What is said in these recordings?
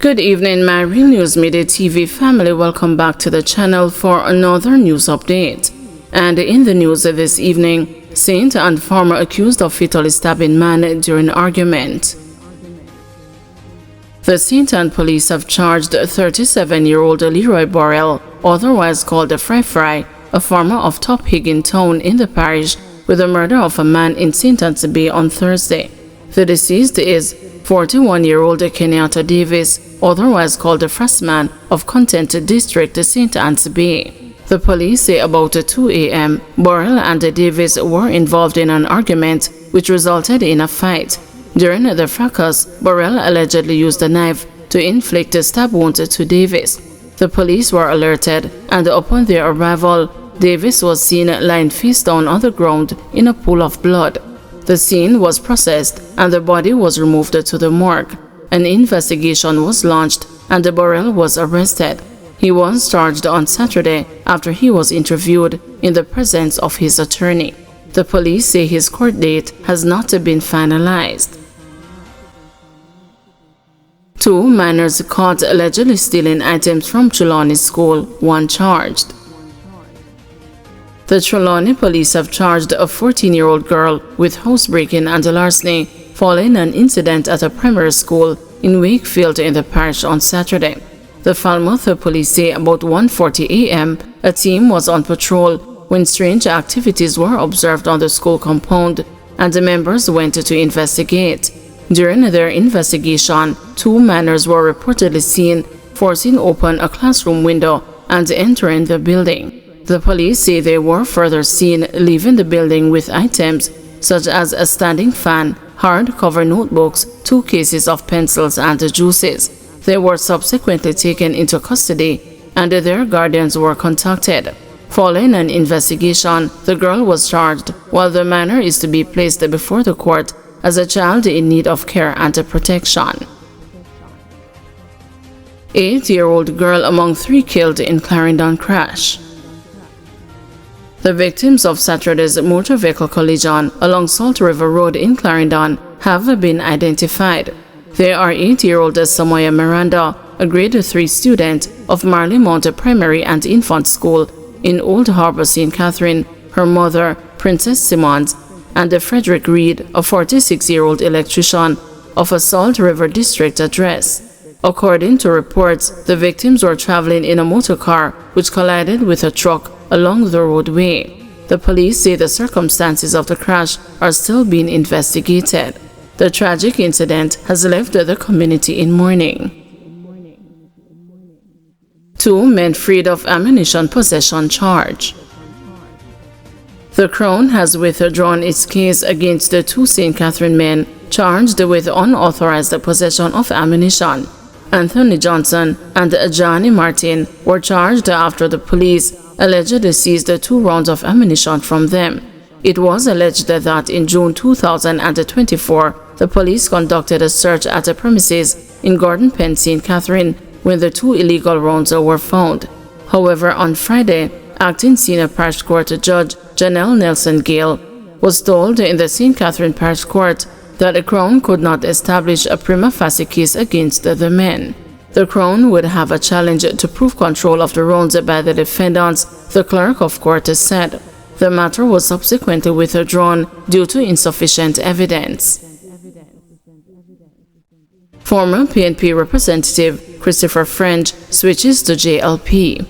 Good evening, my Real News Midday TV family. Welcome back to the channel for another news update. And in the news this evening, saint and former accused of fatally stabbing man during argument. The Saint and police have charged 37-year-old Leroy Borrell, otherwise called the Fry, a farmer of Top Higgin Town in the parish, with the murder of a man in St. Anne's Bay on Thursday. The deceased is 41-year-old Kenyatta Davis, otherwise called the Freshman of Content District, St. Anne's Bay. The police say about 2 a.m., Borrell and Davis were involved in an argument which resulted in a fight. During the fracas, Borrell allegedly used a knife to inflict a stab wound to Davis. The police were alerted, and upon their arrival, Davis was seen lying face down on the ground in a pool of blood. The scene was processed and the body was removed to the morgue. An investigation was launched and Borrell was arrested. He was charged on Saturday after he was interviewed in the presence of his attorney. The police say his court date has not been finalized. 2 minors caught allegedly stealing items from Trelawney School, 1 charged. The Trelawney police have charged a 14-year-old girl with housebreaking and larceny following an incident at a primary school in Wakefield in the parish on Saturday. The Falmouth police say about 1:40 a.m. a team was on patrol when strange activities were observed on the school compound, and the members went to investigate. During their investigation, 2 minors were reportedly seen forcing open a classroom window and entering the building. The police say they were further seen leaving the building with items such as a standing fan, hardcover notebooks, 2 cases of pencils and juices. They were subsequently taken into custody and their guardians were contacted. Following an investigation, the girl was charged, while the minor is to be placed before the court as a child in need of care and protection. 8-year-old girl among 3 killed in Clarendon crash. The victims of Saturday's motor vehicle collision along Salt River Road in Clarendon have been identified. They are 8-year-old Samoya Miranda, a grade 3 student of Marley Mount Primary and Infant School in Old Harbour, St. Catherine, her mother, Princess Simmons, and Frederick Reed, a 46-year-old electrician of a Salt River District address. According to reports, the victims were traveling in a motor car which collided with a truck along the roadway. The police say the circumstances of the crash are still being investigated. The tragic incident has left the community in mourning. 2 men freed of ammunition possession charge. The Crown has withdrawn its case against the 2 St. Catherine men charged with unauthorized possession of ammunition. Anthony Johnson and Johnny Martin were charged after the police allegedly seized 2 rounds of ammunition from them. It was alleged that in June 2024, the police conducted a search at a premises in Gordon Pen, St. Catherine, when the 2 illegal rounds were found. However, on Friday, Acting Senior Parish Court Judge Janelle Nelson Gale was told in the St. Catherine Parish Court that the Crown could not establish a prima facie case against the men. The Crown would have a challenge to prove control of the rounds by the defendants, the clerk of court said. The matter was subsequently withdrawn due to insufficient evidence. Former PNP representative Christopher French switches to JLP.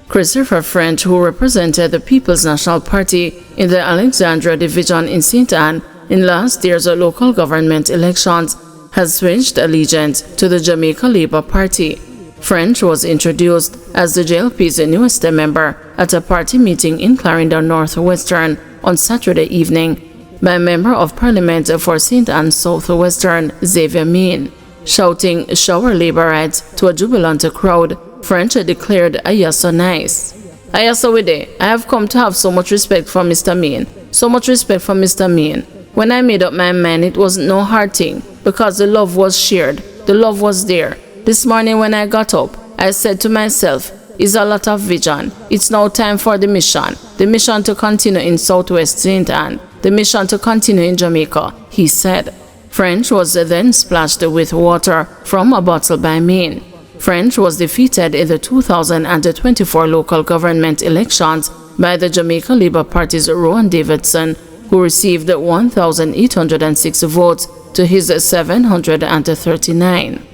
Christopher French, who represented the People's National Party in the Alexandra Division in St. Anne in last year's local government elections, has switched allegiance to the Jamaica Labour Party. French was introduced as the JLP's newest member at a party meeting in Clarendon Northwestern on Saturday evening by Member of Parliament for St. Anne Southwestern Xavier Main. Shouting "Shower Labour rights" to a jubilant crowd, French declared, "Aya so nice. Aya so with it. I have come to have so much respect for Mr. Main. So much respect for Mr. Main. When I made up my mind, it wasn't no hard thing, because the love was shared. The love was there. This morning when I got up, I said to myself, it's a lot of vision. It's now time for the mission. The mission to continue in Southwest St. Anne. The mission to continue in Jamaica," he said. French was then splashed with water from a bottle by Maine. French was defeated in the 2024 local government elections by the Jamaica Labour Party's Rowan Davidson, who received 1,806 votes to his 739.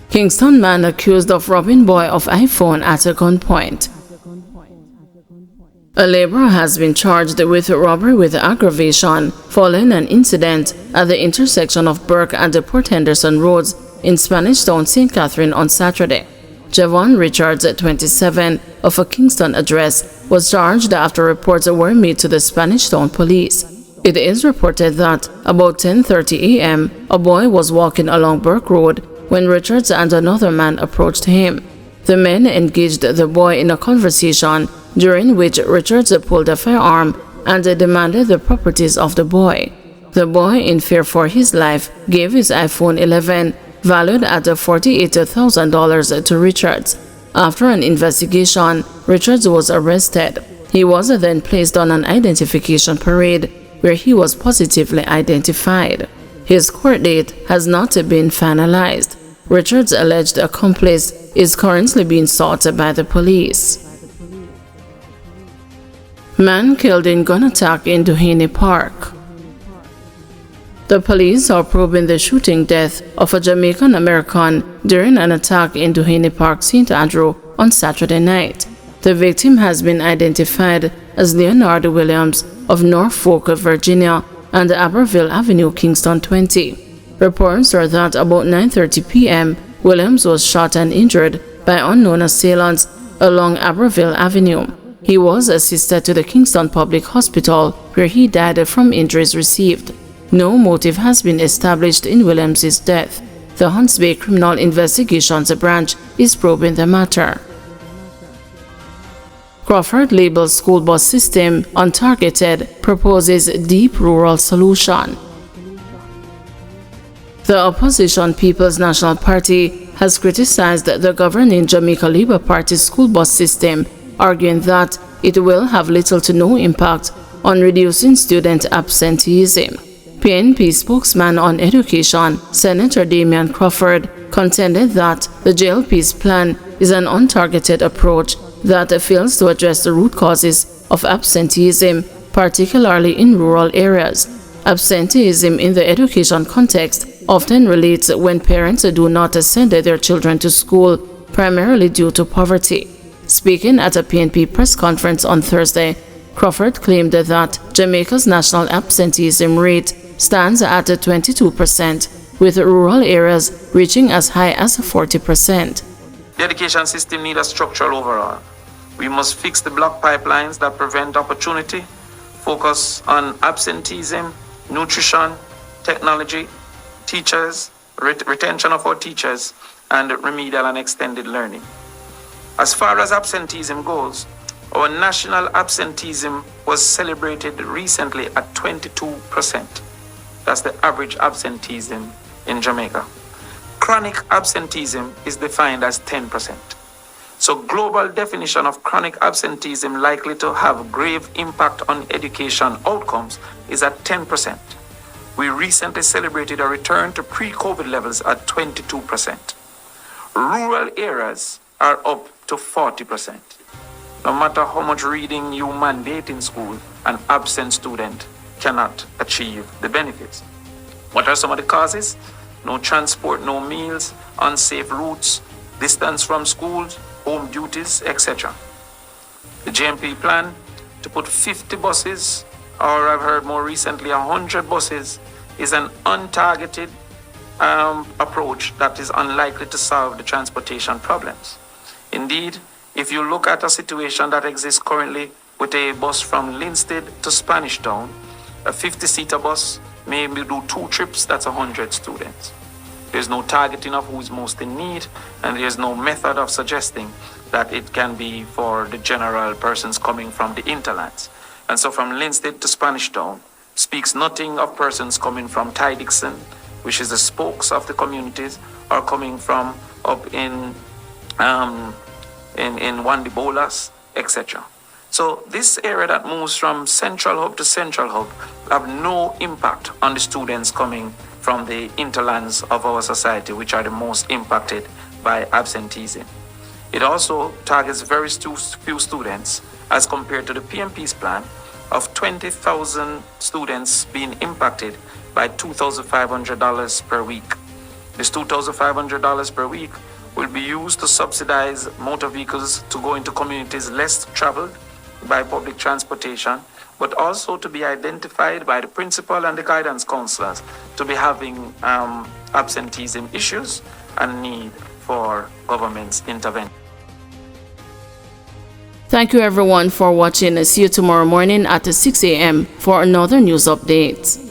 Kingston man accused of robbing boy of iPhone at a gunpoint. A laborer has been charged with robbery with aggravation following an incident at the intersection of Burke and the Port Henderson roads in Spanish Town, St. Catherine on Saturday. Javon Richards, 27, of a Kingston address, was charged after reports were made to the Spanish Town police. It is reported that about 10:30 a.m., a boy was walking along Burke Road when Richards and another man approached him. The men engaged the boy in a conversation during which Richards pulled a firearm and demanded the properties of the boy. The boy, in fear for his life, gave his iPhone 11, valued at $48,000, to Richards. After an investigation, Richards was arrested. He was then placed on an identification parade where he was positively identified. His court date has not been finalized. Richards' alleged accomplice is currently being sought by the police. Man killed in gun attack in Doheny Park. The police are probing the shooting death of a Jamaican American during an attack in Doheny Park, St. Andrew on Saturday night. The victim has been identified as Leonard Williams of Norfolk, Virginia, and Aberville Avenue, Kingston 20. Reports are that about 9:30 p.m., Williams was shot and injured by unknown assailants along Aberville Avenue. He was assisted to the Kingston Public Hospital, where he died from injuries received. No motive has been established in Williams' death. The Hunts Bay Criminal Investigations Branch is probing the matter. Crawford labels school bus system untargeted, proposes deep rural solution. The opposition People's National Party has criticized the governing Jamaica Labour Party's school bus system, arguing that it will have little to no impact on reducing student absenteeism. PNP spokesman on education, Senator Damian Crawford, contended that the JLP's plan is an untargeted approach that fails to address the root causes of absenteeism, particularly in rural areas. Absenteeism in the education context often relates when parents do not send their children to school, primarily due to poverty. Speaking at a PNP press conference on Thursday, Crawford claimed that Jamaica's national absenteeism rate stands at 22%, with rural areas reaching as high as 40%. The education system needs a structural overhaul. We must fix the block pipelines that prevent opportunity, focus on absenteeism, nutrition, technology, teachers, retention of our teachers, and remedial and extended learning. As far as absenteeism goes, our national absenteeism was celebrated recently at 22%. That's the average absenteeism in Jamaica. Chronic absenteeism is defined as 10%. So global definition of chronic absenteeism likely to have grave impact on education outcomes is at 10%. We recently celebrated a return to pre-COVID levels at 22%. Rural areas are up to 40%. No matter how much reading you mandate in school, an absent student cannot achieve the benefits. What are some of the causes? No transport, no meals, unsafe routes, distance from schools, home duties, etc. The JMP plan to put 50 buses, or I've heard more recently 100 buses, is an untargeted approach that is unlikely to solve the transportation problems. Indeed, if you look at a situation that exists currently with a bus from Linstead to Spanish Town, a 50-seater bus may do 2 trips, that's 100 students. There's no targeting of who is most in need, and there's no method of suggesting that it can be for the general persons coming from the interlands. And so from Linstead to Spanish Town speaks nothing of persons coming from Ty Dixon, which is the spokes of the communities, or coming from up in Wandibolas, etc. So this area that moves from central hub to central hub have no impact on the students coming from the interlands of our society, which are the most impacted by absenteeism. It also targets very few students as compared to the PMP's plan of 20,000 students being impacted by $2,500 per week. This $2,500 per week will be used to subsidize motor vehicles to go into communities less traveled by public transportation, but also to be identified by the principal and the guidance counselors to be having absenteeism issues and need for government's intervention. Thank you everyone for watching. See you tomorrow morning at 6 a.m. for another news update.